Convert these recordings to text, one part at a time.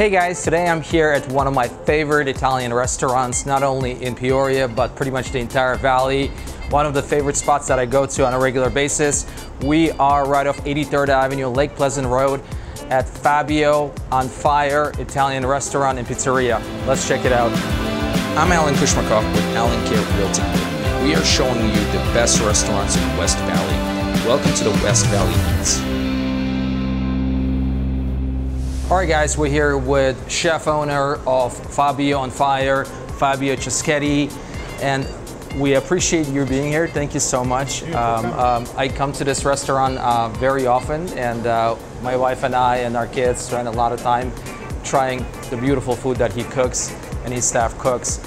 Hey guys, today I'm here at one of my favorite Italian restaurants, not only in Peoria, but pretty much the entire valley. One of the favorite spots that I go to on a regular basis. We are right off 83rd Avenue, Lake Pleasant Road at Fabio On Fire Italian Restaurant and Pizzeria. Let's check it out. I'm Alan Kushmakov with Alan Care Realty. We are showing you the best restaurants in the West Valley. Welcome to the West Valley Eats. All right guys, we're here with chef owner of Fabio On Fire, Fabio Caschetti, and we appreciate you being here. Thank you so much. I come to this restaurant very often, and my wife and I and our kids spend a lot of time trying the beautiful food that he cooks and his staff cooks.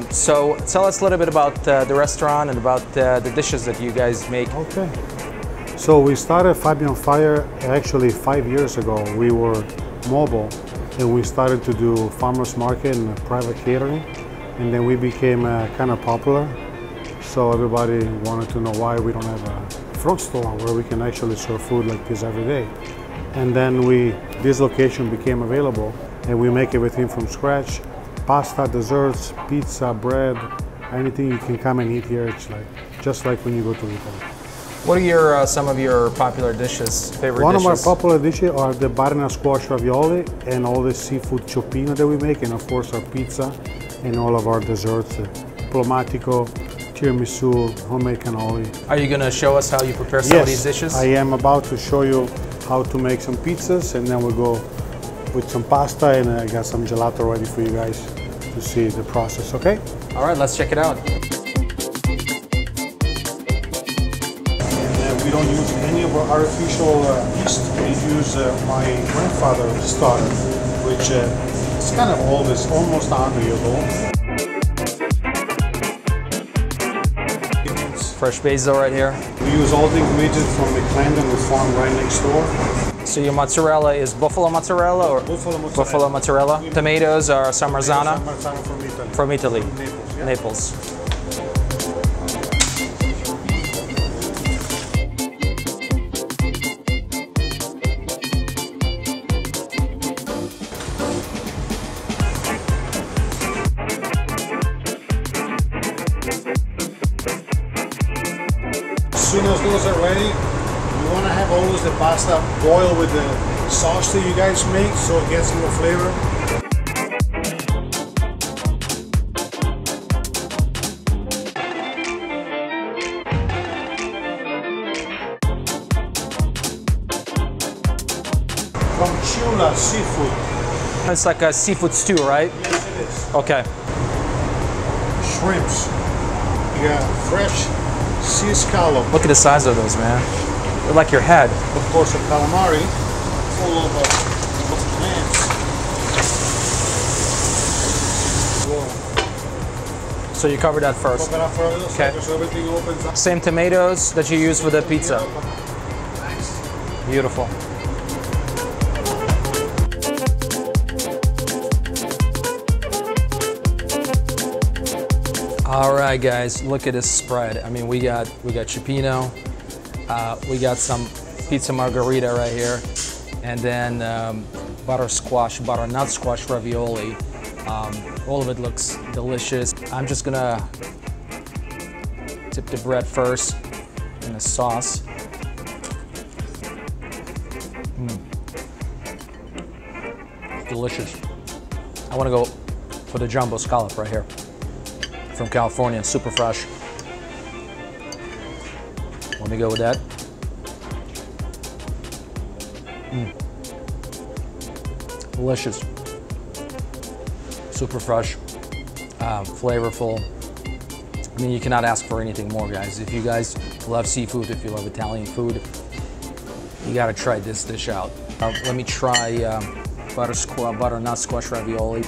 So tell us a little bit about the restaurant and about the dishes that you guys make. Okay. So we started Fabio On Fire actually 5 years ago. We were mobile and we started to do farmers market and private catering, and then we became kind of popular. So everybody wanted to know why we don't have a front store where we can actually serve food like this every day. And then this location became available, and we make everything from scratch. Pasta, desserts, pizza, bread, anything you can come and eat here. It's like just like when you go to Italy. What are some of your popular dishes, favorite One dishes? of our popular dishes are the butternut squash ravioli and all the seafood cioppino that we make, and of course our pizza and all of our desserts, plomatico, tiramisu, homemade cannoli. Are you going to show us how you prepare some of these dishes? I am about to show you how to make some pizzas, and then we'll go with some pasta, and I got some gelato ready for you guys to see the process, okay? All right, let's check it out. We don't use any of our artificial yeast. We use my grandfather's starter, which is kind of old. It's almost 100 years old. Fresh basil right here. We use all the ingredients from the Clarendon farm right next door. So your mozzarella is buffalo mozzarella or Buffalo mozzarella. Buffalo mozzarella. Tomatoes are Samarzana Samarzana from Italy. Naples. Yeah. Naples. As soon as those are ready, you want to have always the pasta boil with the sauce that you guys make so it gets more flavor. From Chula Seafood. It's like a seafood stew, right? Yes, it is. Okay. Shrimps. You got fresh sea scallop. Look at the size of those, man. They're like your head. Of course, a calamari full of plants. So you cover that first. Open up further, Okay. so everything opens up. Same tomatoes that you use for the pizza. Nice. Beautiful. All right, guys, look at this spread. I mean, we got cioppino, we got some pizza margherita right here, and then butternut squash ravioli. All of it looks delicious. I'm just gonna dip the bread first in the sauce. Delicious. I want to go for the jumbo scallop right here from California, super fresh. Let me go with that. Delicious. Super fresh, flavorful. I mean, you cannot ask for anything more, guys. If you guys love seafood, if you love Italian food, you gotta try this dish out. Let me try butternut squash ravioli.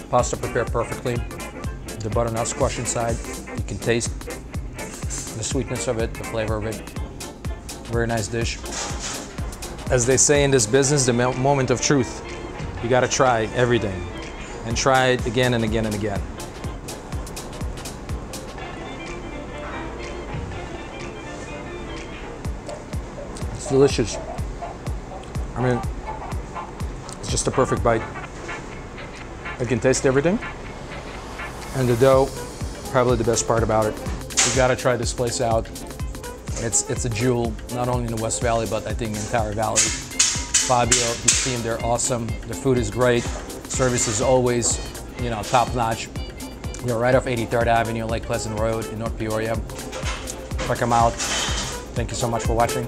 Pasta prepared perfectly. The butternut squash inside, you can taste the sweetness of it, the flavor of it. Very nice dish. As they say in this business, the moment of truth. You gotta try everything and try it again and again and again. delicious. I mean, it's just a perfect bite. I can taste everything. And the dough, probably the best part about it. You gotta try this place out. It's a jewel, not only in the West Valley, but I think the entire valley. Fabio, his team, they're awesome. The food is great. Service is always, you know, top notch. You're right off 83rd Avenue, Lake Pleasant Road in North Peoria. Check them out. Thank you so much for watching.